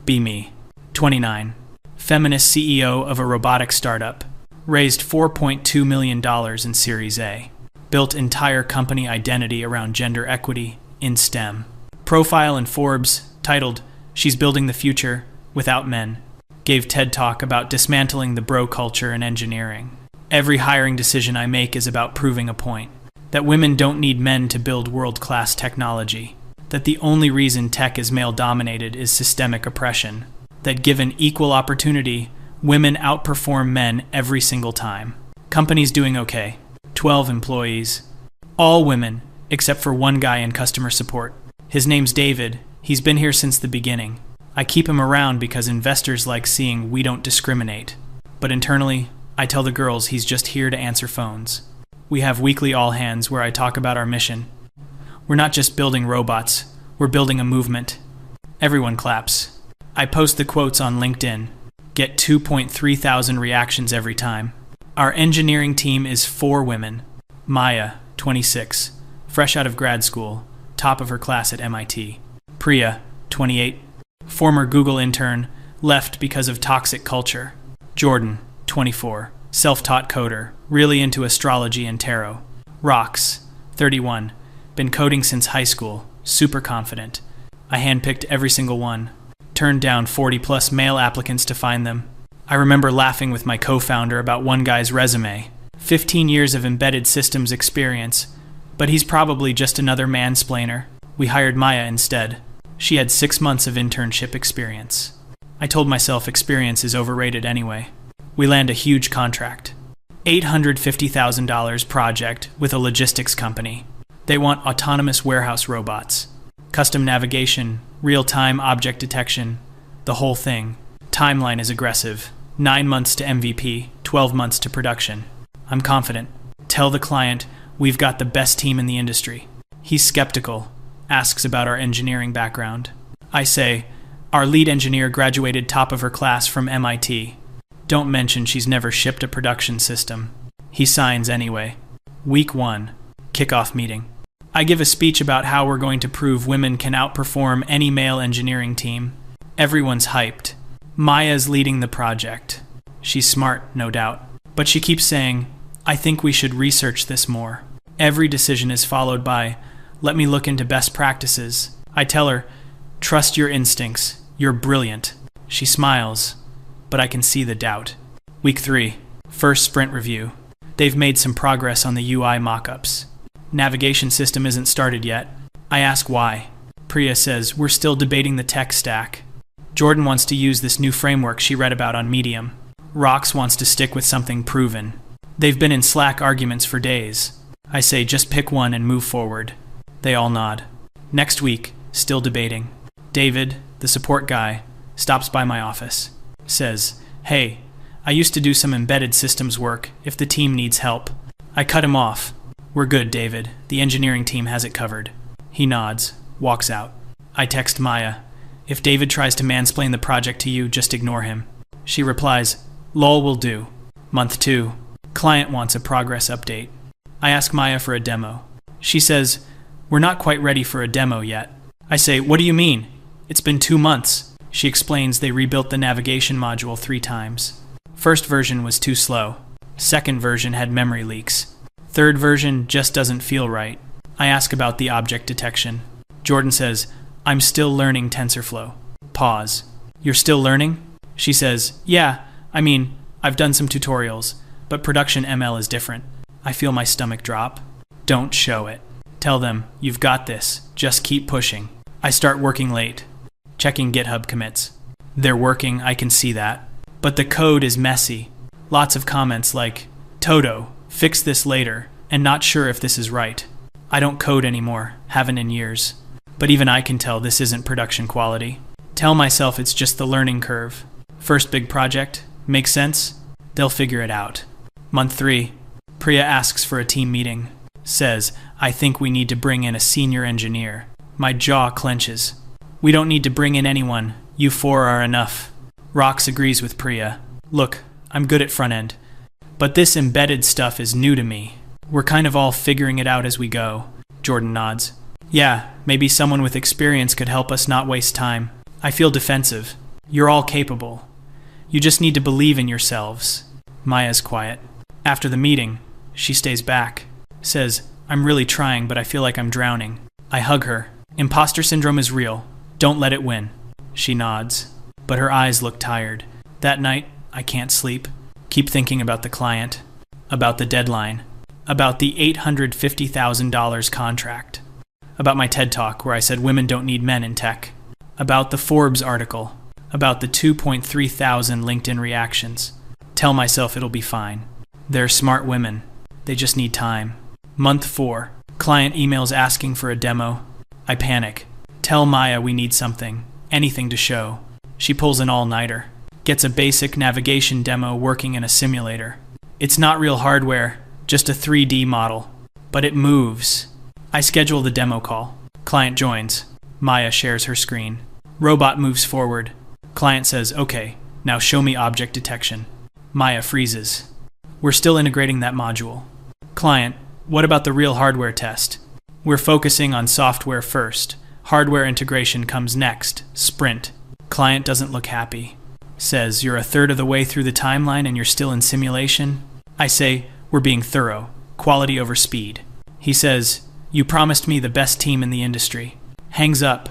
Be me. 29. Feminist CEO of a robotics startup. Raised $4.2 million in Series A. Built entire company identity around gender equity in STEM. Profile in Forbes titled, "She's Building the Future Without Men." Gave TED Talk about dismantling the bro culture in engineering. Every hiring decision I make is about proving a point. That women don't need men to build world-class technology. That the only reason tech is male-dominated is systemic oppression. That given equal opportunity, women outperform men every single time. Company's doing okay. 12 employees. All women, except for one guy in customer support. His name's David. He's been here since the beginning. I keep him around because investors like seeing we don't discriminate. But internally, I tell the girls he's just here to answer phones. We have weekly all-hands where I talk about our mission. We're not just building robots, we're building a movement. Everyone claps. I post the quotes on LinkedIn. Get 2.3 thousand reactions every time. Our engineering team is 4 women. Maya, 26, fresh out of grad school, top of her class at MIT. Priya, 28, former Google intern, left because of toxic culture. Jordan, 24, self-taught coder, really into astrology and tarot. Rox, 31, been coding since high school, super confident. I handpicked every single one. Turned down 40+ male applicants to find them. I remember laughing with my co-founder about one guy's resume. 15 years of embedded systems experience, but he's probably just another mansplainer. We hired Maya instead. She had 6 months of internship experience. I told myself experience is overrated anyway. We land a huge contract. $850,000 project with a logistics company. They want autonomous warehouse robots. Custom navigation, real-time object detection, the whole thing. Timeline is aggressive. 9 months to MVP, 12 months to production. I'm confident. Tell the client we've got the best team in the industry. He's skeptical, asks about our engineering background. I say, our lead engineer graduated top of her class from MIT. Don't mention she's never shipped a production system. He signs anyway. Week 1, kickoff meeting. I give a speech about how we're going to prove women can outperform any male engineering team. Everyone's hyped. Maya's leading the project. She's smart, no doubt. But she keeps saying, I think we should research this more. Every decision is followed by, let me look into best practices. I tell her, trust your instincts. You're brilliant. She smiles, but I can see the doubt. Week 3, first sprint review. They've made some progress on the UI mock-ups. Navigation system isn't started yet. I ask why. Priya says, we're still debating the tech stack. Jordan wants to use this new framework she read about on Medium. Rox wants to stick with something proven. They've been in Slack arguments for days. I say, just pick one and move forward. They all nod. Next week, still debating. David, the support guy, stops by my office. Says, hey, I used to do some embedded systems work if the team needs help. I cut him off. We're good, David. The engineering team has it covered. He nods, walks out. I text Maya. If David tries to mansplain the project to you, just ignore him. She replies, lol will do. Month 2. Client wants a progress update. I ask Maya for a demo. She says, we're not quite ready for a demo yet. I say, what do you mean? It's been 2 months. She explains they rebuilt the navigation module 3 times. First version was too slow. Second version had memory leaks. Third version just doesn't feel right. I ask about the object detection. Jordan says, I'm still learning TensorFlow. Pause. You're still learning? She says, yeah, I've done some tutorials, but production ML is different. I feel my stomach drop. Don't show it. Tell them, you've got this. Just keep pushing. I start working late. Checking GitHub commits. They're working, I can see that. But the code is messy. Lots of comments like, Toto, fix this later, and not sure if this is right. I don't code anymore, haven't in years. But even I can tell this isn't production quality. Tell myself it's just the learning curve. First big project, makes sense? They'll figure it out. Month 3, Priya asks for a team meeting. Says, I think we need to bring in a senior engineer. My jaw clenches. We don't need to bring in anyone. You 4 are enough. Rox agrees with Priya. Look, I'm good at front end. But this embedded stuff is new to me. We're kind of all figuring it out as we go. Jordan nods. Yeah, maybe someone with experience could help us not waste time. I feel defensive. You're all capable. You just need to believe in yourselves. Maya's quiet. After the meeting, she stays back. Says, I'm really trying, but I feel like I'm drowning. I hug her. Imposter syndrome is real. Don't let it win. She nods, but her eyes look tired. That night, I can't sleep. Keep thinking about the client, about the deadline, about the $850,000 contract, about my TED Talk where I said women don't need men in tech, about the Forbes article, about the 2.3 thousand LinkedIn reactions. Tell myself it'll be fine. They're smart women. They just need time. Month 4. Client emails asking for a demo. I panic. Tell Maya we need something. Anything to show. She pulls an all-nighter. Gets a basic navigation demo working in a simulator. It's not real hardware, just a 3D model. But it moves. I schedule the demo call. Client joins. Maya shares her screen. Robot moves forward. Client says, okay, now show me object detection. Maya freezes. We're still integrating that module. Client, what about the real hardware test? We're focusing on software first. Hardware integration comes next. Sprint. Client doesn't look happy. Says, you're a third of the way through the timeline and you're still in simulation? I say, we're being thorough. Quality over speed. He says, you promised me the best team in the industry. Hangs up.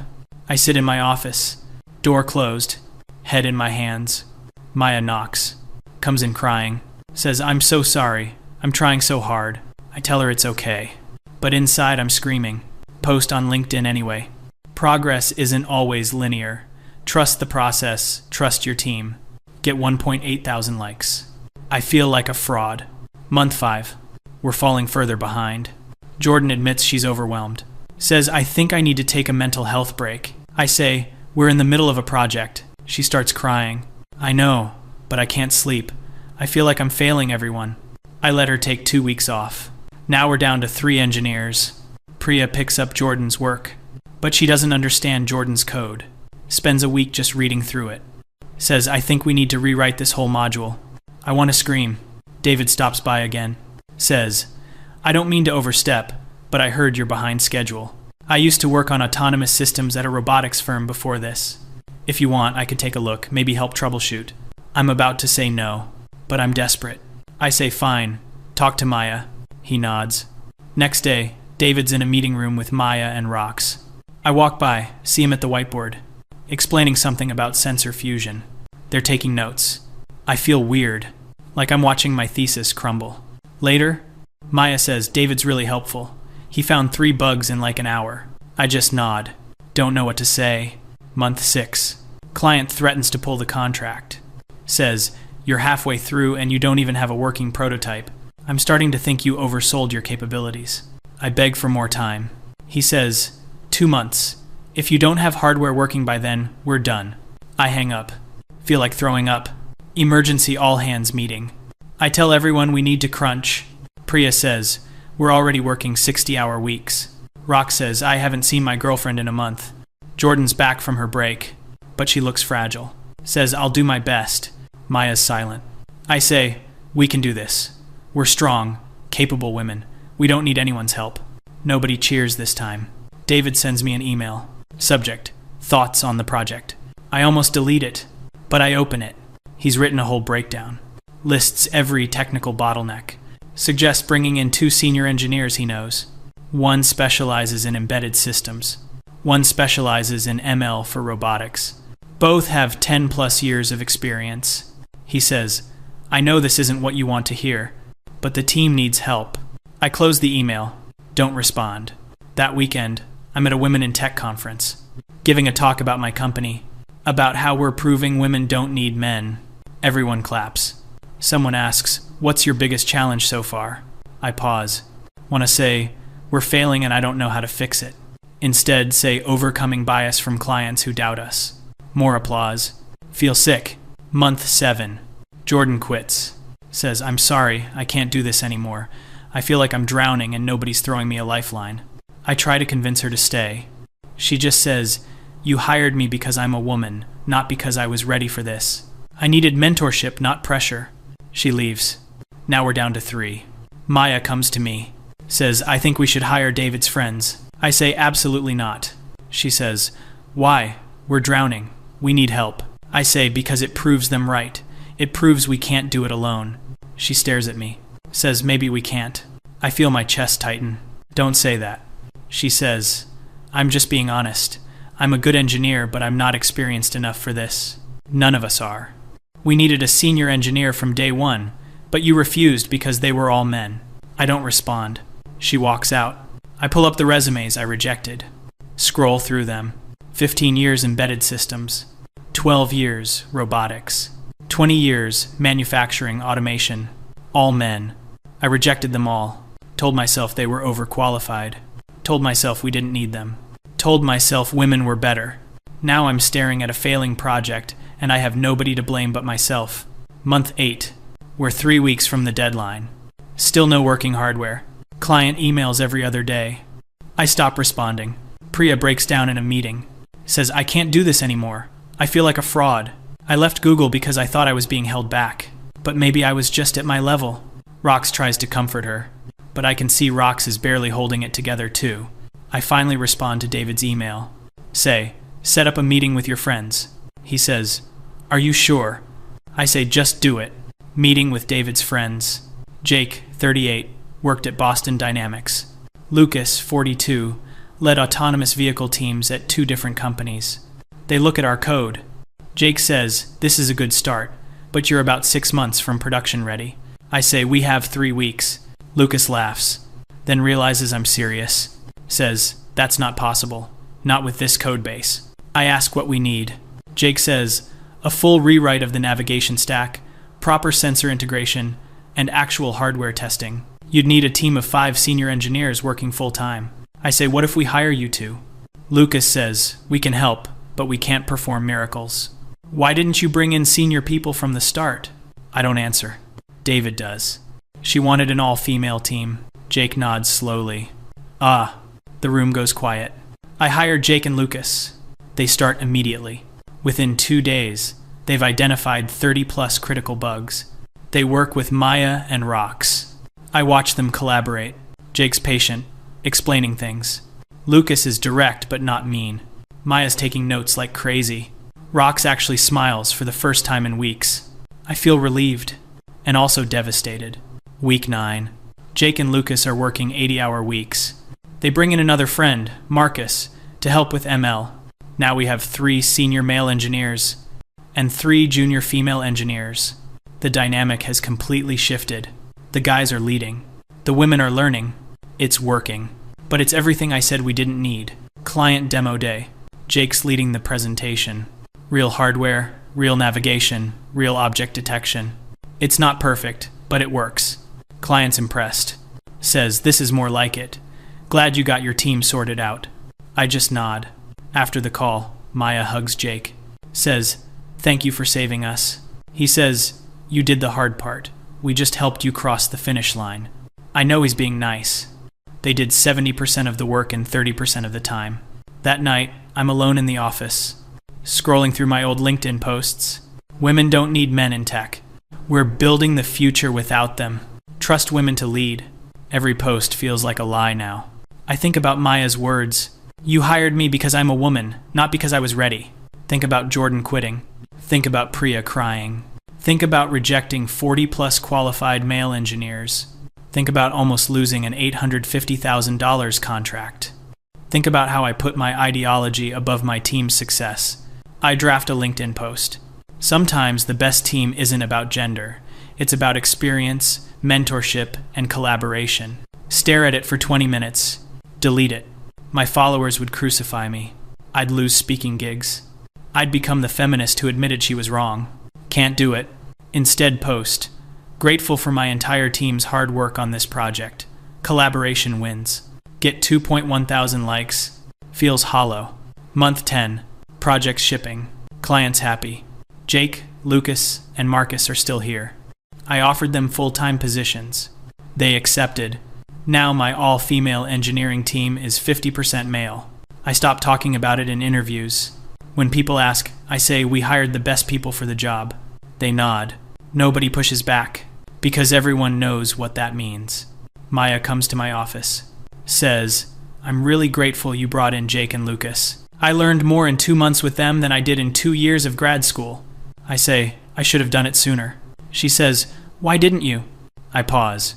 I sit in my office. Door closed. Head in my hands. Maya knocks. Comes in crying. Says, I'm so sorry. I'm trying so hard. I tell her it's okay. But inside I'm screaming. Post on LinkedIn anyway. Progress isn't always linear. Trust the process. Trust your team. Get 1.8 thousand likes. I feel like a fraud. Month 5. We're falling further behind. Jordan admits she's overwhelmed. Says, I think I need to take a mental health break. I say, we're in the middle of a project. She starts crying. I know, but I can't sleep. I feel like I'm failing everyone. I let her take 2 weeks off. Now we're down to 3 engineers. Priya picks up Jordan's work, but she doesn't understand Jordan's code. Spends a week just reading through it. Says, I think we need to rewrite this whole module. I want to scream. David stops by again. Says, I don't mean to overstep, but I heard you're behind schedule. I used to work on autonomous systems at a robotics firm before this. If you want, I could take a look, maybe help troubleshoot. I'm about to say no, but I'm desperate. I say fine. Talk to Maya. He nods. Next day, David's in a meeting room with Maya and Rox. I walk by, see him at the whiteboard, explaining something about sensor fusion. They're taking notes. I feel weird, like I'm watching my thesis crumble. Later, Maya says David's really helpful. He found 3 bugs in like an hour. I just nod. Don't know what to say. Month 6. Client threatens to pull the contract. Says, you're halfway through and you don't even have a working prototype. I'm starting to think you oversold your capabilities. I beg for more time. He says, 2 months. If you don't have hardware working by then, we're done. I hang up. Feel like throwing up. Emergency all-hands meeting. I tell everyone we need to crunch. Priya says, we're already working 60-hour weeks. Rox says, I haven't seen my girlfriend in a month. Jordan's back from her break, but she looks fragile. Says, I'll do my best. Maya's silent. I say, we can do this. We're strong, capable women. We don't need anyone's help. Nobody cheers this time. David sends me an email. Subject, thoughts on the project. I almost delete it, but I open it. He's written a whole breakdown. Lists every technical bottleneck. Suggests bringing in 2 senior engineers he knows. One specializes in embedded systems. One specializes in ML for robotics. Both have 10+ years of experience. He says, I know this isn't what you want to hear, but the team needs help. I close the email. Don't respond. That weekend, I'm at a Women in Tech conference, giving a talk about my company, about how we're proving women don't need men. Everyone claps. Someone asks, what's your biggest challenge so far? I pause. Want to say, we're failing and I don't know how to fix it. Instead, say overcoming bias from clients who doubt us. More applause. Feel sick. Month 7. Jordan quits. Says, I'm sorry, I can't do this anymore. I feel like I'm drowning and nobody's throwing me a lifeline. I try to convince her to stay. She just says, you hired me because I'm a woman, not because I was ready for this. I needed mentorship, not pressure. She leaves. Now we're down to 3. Maya comes to me. Says, I think we should hire David's friends. I say, absolutely not. She says, why? We're drowning. We need help. I say, because it proves them right. It proves we can't do it alone. She stares at me, says maybe we can't. I feel my chest tighten. Don't say that. She says, I'm just being honest. I'm a good engineer, but I'm not experienced enough for this. None of us are. We needed a senior engineer from day one, but you refused because they were all men. I don't respond. She walks out. I pull up the resumes I rejected. Scroll through them. 15 years embedded systems. 12 years robotics. 20 years manufacturing automation. All men. I rejected them all. Told myself they were overqualified. Told myself we didn't need them. Told myself women were better. Now I'm staring at a failing project, and I have nobody to blame but myself. Month 8. We're 3 weeks from the deadline. Still no working hardware. Client emails every other day. I stop responding. Priya breaks down in a meeting. Says, I can't do this anymore. I feel like a fraud. I left Google because I thought I was being held back. But maybe I was just at my level. Rox tries to comfort her. But I can see Rox is barely holding it together too. I finally respond to David's email. Say, set up a meeting with your friends. He says, are you sure? I say, just do it. Meeting with David's friends. Jake, 38, worked at Boston Dynamics. Lucas, 42, led autonomous vehicle teams at 2 different companies. They look at our code. Jake says, this is a good start, but you're about 6 months from production ready. I say, we have 3 weeks. Lucas laughs, then realizes I'm serious. Says, that's not possible. Not with this code base. I ask what we need. Jake says, a full rewrite of the navigation stack, proper sensor integration, and actual hardware testing. You'd need a team of 5 senior engineers working full-time. I say, what if we hire you two? Lucas says, we can help, but we can't perform miracles. Why didn't you bring in senior people from the start? I don't answer. David does. She wanted an all-female team. Jake nods slowly. Ah. The room goes quiet. I hire Jake and Lucas. They start immediately. Within 2 days, they've identified 30+ critical bugs. They work with Maya and Rox. I watch them collaborate. Jake's patient, explaining things. Lucas is direct but not mean. Maya's taking notes like crazy. Rox actually smiles for the first time in weeks. I feel relieved, and also devastated. Week 9. Jake and Lucas are working 80-hour weeks. They bring in another friend, Marcus, to help with ML. Now we have 3 senior male engineers and 3 junior female engineers. The dynamic has completely shifted. The guys are leading. The women are learning. It's working. But it's everything I said we didn't need. Client demo day. Jake's leading the presentation. Real hardware, real navigation, real object detection. It's not perfect, but it works. Client's impressed. Says, this is more like it. Glad you got your team sorted out. I just nod. After the call, Maya hugs Jake. Says, thank you for saving us. He says, you did the hard part. We just helped you cross the finish line. I know he's being nice. They did 70% of the work in 30% of the time. That night, I'm alone in the office, scrolling through my old LinkedIn posts. Women don't need men in tech. We're building the future without them. Trust women to lead. Every post feels like a lie now. I think about Maya's words. You hired me because I'm a woman, not because I was ready. Think about Jordan quitting. Think about Priya crying. Think about rejecting 40+ qualified male engineers. Think about almost losing an $850,000 contract. Think about how I put my ideology above my team's success. I draft a LinkedIn post. Sometimes the best team isn't about gender. It's about experience, mentorship, and collaboration. Stare at it for 20 minutes. Delete it. My followers would crucify me. I'd lose speaking gigs. I'd become the feminist who admitted she was wrong. Can't do it. Instead post. Grateful for my entire team's hard work on this project. Collaboration wins. Get 2.1 thousand likes. Feels hollow. Month 10. Project shipping. Clients happy. Jake, Lucas, and Marcus are still here. I offered them full-time positions. They accepted. Now my all-female engineering team is 50% male. I stop talking about it in interviews. When people ask, I say we hired the best people for the job. They nod. Nobody pushes back, because everyone knows what that means. Maya comes to my office. Says, I'm really grateful you brought in Jake and Lucas. I learned more in 2 months with them than I did in 2 years of grad school. I say, I should have done it sooner. She says, why didn't you? I pause.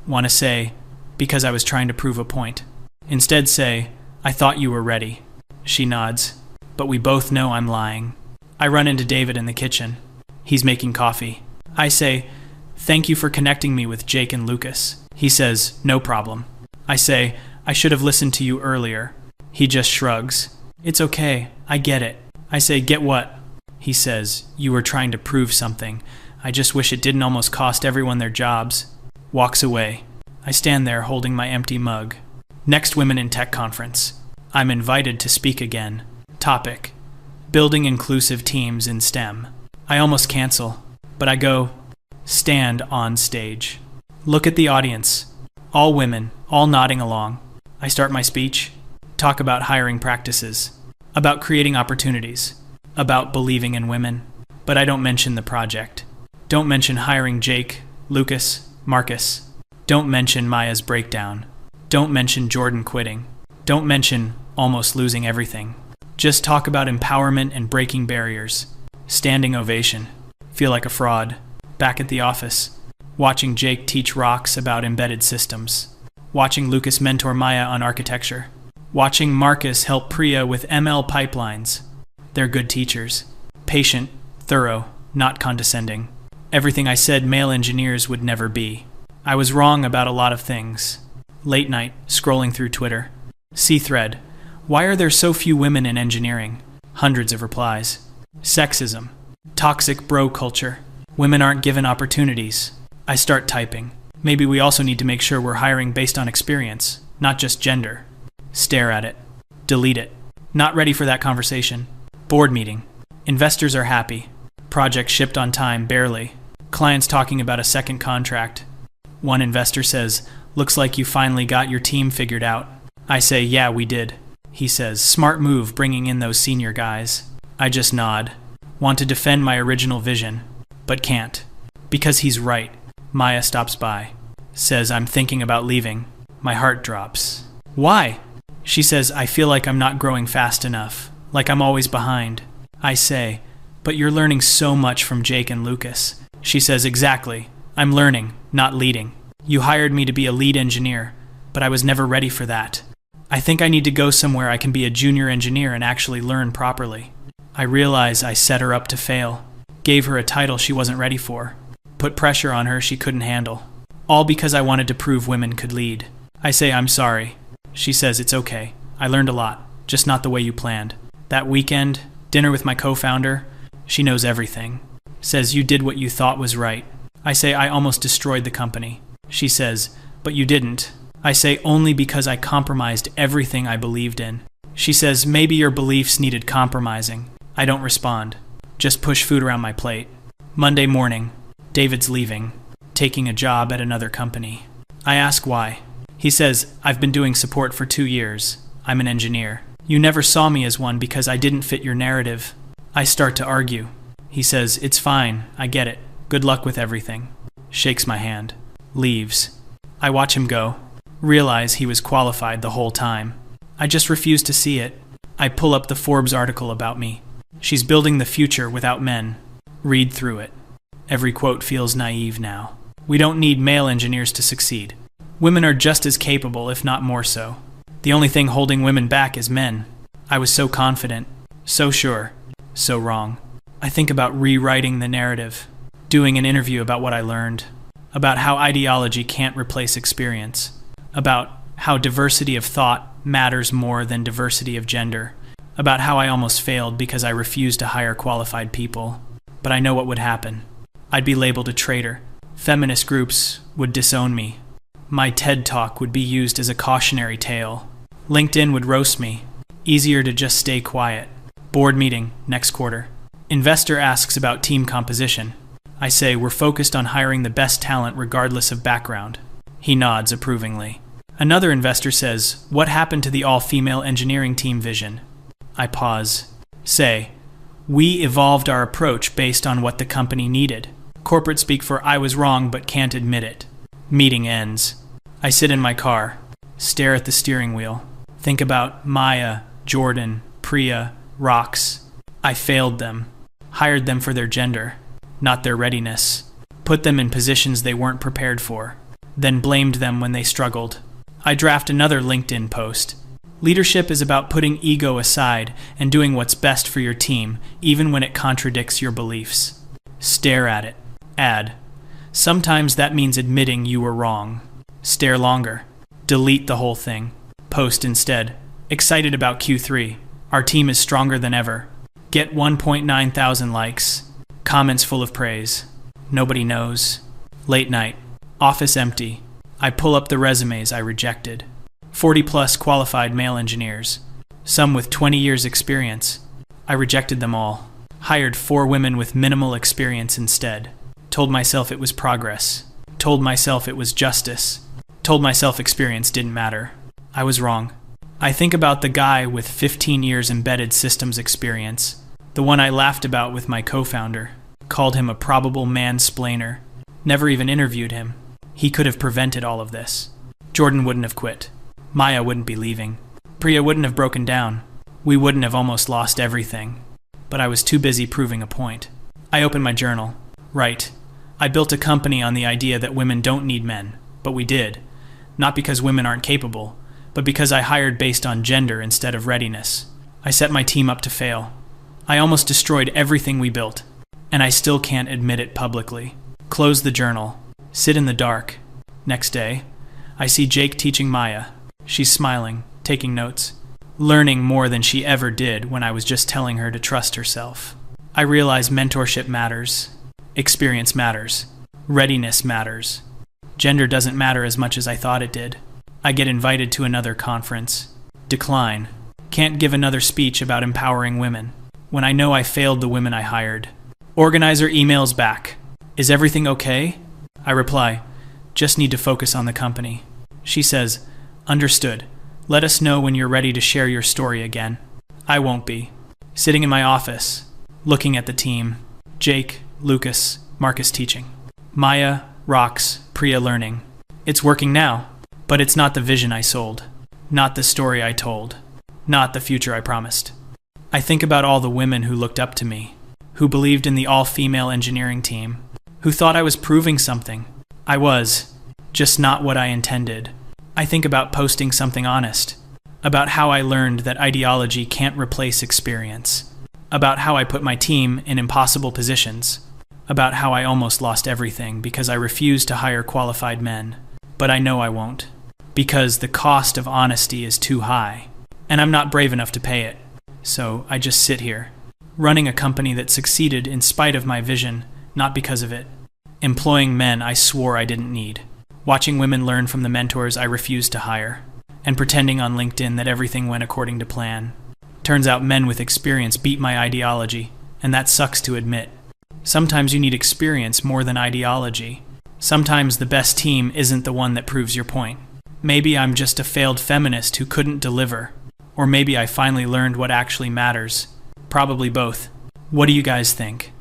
Want to say, because I was trying to prove a point. Instead say, I thought you were ready. She nods, but we both know I'm lying. I run into David in the kitchen. He's making coffee. I say, thank you for connecting me with Jake and Lucas. He says, no problem. I say, I should have listened to you earlier. He just shrugs. It's okay, I get it. I say, get what? He says, you were trying to prove something. I just wish it didn't almost cost everyone their jobs. Walks away. I stand there holding my empty mug. Next Women in Tech conference. I'm invited to speak again. Topic: building inclusive teams in STEM. I almost cancel, but I go. Stand on stage. Look at the audience. All women, all nodding along. I start my speech. Talk about hiring practices. About creating opportunities. About believing in women. But I don't mention the project. Don't mention hiring Jake, Lucas, Marcus. Don't mention Maya's breakdown. Don't mention Jordan quitting. Don't mention almost losing everything. Just talk about empowerment and breaking barriers. Standing ovation. Feel like a fraud. Back at the office. Watching Jake teach rocks about embedded systems. Watching Lucas mentor Maya on architecture. Watching Marcus help Priya with ML pipelines. They're good teachers. Patient, thorough, not condescending. Everything I said male engineers would never be. I was wrong about a lot of things. Late night, scrolling through Twitter. See thread. Why are there so few women in engineering? Hundreds of replies. Sexism. Toxic bro culture. Women aren't given opportunities. I start typing. Maybe we also need to make sure we're hiring based on experience, not just gender. Stare at it. Delete it. Not ready for that conversation. Board meeting. Investors are happy. Project shipped on time, barely. Clients talking about a second contract. One investor says, looks like you finally got your team figured out. I say, yeah, we did. He says, smart move bringing in those senior guys. I just nod. Want to defend my original vision, but can't. Because he's right. Maya stops by. Says, I'm thinking about leaving. My heart drops. Why? She says, I feel like I'm not growing fast enough. Like I'm always behind. I say, but you're learning so much from Jake and Lucas. She says, exactly. I'm learning, not leading. You hired me to be a lead engineer, but I was never ready for that. I think I need to go somewhere I can be a junior engineer and actually learn properly. I realize I set her up to fail. Gave her a title she wasn't ready for. Put pressure on her she couldn't handle. All because I wanted to prove women could lead. I say, I'm sorry. She says, it's okay. I learned a lot, just not the way you planned. That weekend, dinner with my co-founder, she knows everything. Says, you did what you thought was right. I say, I almost destroyed the company. She says, but you didn't. I say, only because I compromised everything I believed in. She says, maybe your beliefs needed compromising. I don't respond. Just push food around my plate. Monday morning, David's leaving, taking a job at another company. I ask why. He says, I've been doing support for 2 years. I'm an engineer. You never saw me as one because I didn't fit your narrative. I start to argue. He says, it's fine, I get it. Good luck with everything. Shakes my hand. Leaves. I watch him go. Realize he was qualified the whole time. I just refuse to see it. I pull up the Forbes article about me. She's building the future without men. Read through it. Every quote feels naive now. We don't need male engineers to succeed. Women are just as capable, if not more so. The only thing holding women back is men. I was so confident, so sure, so wrong. I think about rewriting the narrative, doing an interview about what I learned, about how ideology can't replace experience, about how diversity of thought matters more than diversity of gender, about how I almost failed because I refused to hire qualified people. But I know what would happen. I'd be labeled a traitor. Feminist groups would disown me. My TED Talk would be used as a cautionary tale. LinkedIn would roast me. Easier to just stay quiet. Board meeting, next quarter. Investor asks about team composition. I say we're focused on hiring the best talent regardless of background. He nods approvingly. Another investor says, what happened to the all-female engineering team vision? I pause. Say, we evolved our approach based on what the company needed. Corporate speak for I was wrong but can't admit it. Meeting ends. I sit in my car, stare at the steering wheel, think about Maya, Jordan, Priya, rocks. I failed them. Hired them for their gender, not their readiness. Put them in positions they weren't prepared for. Then blamed them when they struggled. I draft another LinkedIn post. Leadership is about putting ego aside and doing what's best for your team, even when it contradicts your beliefs. Stare at it. Add. Sometimes that means admitting you were wrong. Stare longer. Delete the whole thing. Post instead. Excited about Q3. Our team is stronger than ever. Get 1.9 thousand likes. Comments full of praise. Nobody knows. Late night. Office empty. I pull up the resumes I rejected. 40-plus qualified male engineers. Some with 20 years experience. I rejected them all. Hired 4 women with minimal experience instead. Told myself it was progress. Told myself it was justice. Told myself experience didn't matter. I was wrong. I think about the guy with 15 years embedded systems experience. The one I laughed about with my co-founder. Called him a probable mansplainer. Never even interviewed him. He could have prevented all of this. Jordan wouldn't have quit. Maya wouldn't be leaving. Priya wouldn't have broken down. We wouldn't have almost lost everything. But I was too busy proving a point. I opened my journal. Right. I built a company on the idea that women don't need men. But we did. Not because women aren't capable, but because I hired based on gender instead of readiness. I set my team up to fail. I almost destroyed everything we built. And I still can't admit it publicly. Close the journal. Sit in the dark. Next day, I see Jake teaching Maya. She's smiling, taking notes, learning more than she ever did when I was just telling her to trust herself. I realize mentorship matters. Experience matters. Readiness matters. Gender doesn't matter as much as I thought it did. I get invited to another conference. Decline. Can't give another speech about empowering women. When I know I failed the women I hired. Organizer emails back. Is everything okay? I reply, just need to focus on the company. She says, understood. Let us know when you're ready to share your story again. I won't be. Sitting in my office, looking at the team. Jake, Lucas, Marcus teaching. Maya, rocks, Priya learning. It's working now, but it's not the vision I sold. Not the story I told. Not the future I promised. I think about all the women who looked up to me, who believed in the all-female engineering team, who thought I was proving something. I was, just not what I intended. I think about posting something honest, about how I learned that ideology can't replace experience, about how I put my team in impossible positions, about how I almost lost everything because I refused to hire qualified men, but I know I won't, because the cost of honesty is too high, and I'm not brave enough to pay it. So I just sit here, running a company that succeeded in spite of my vision, not because of it. Employing men I swore I didn't need. Watching women learn from the mentors I refused to hire. And pretending on LinkedIn that everything went according to plan. Turns out men with experience beat my ideology, and that sucks to admit. Sometimes you need experience more than ideology. Sometimes the best team isn't the one that proves your point. Maybe I'm just a failed feminist who couldn't deliver. Or maybe I finally learned what actually matters. Probably both. What do you guys think?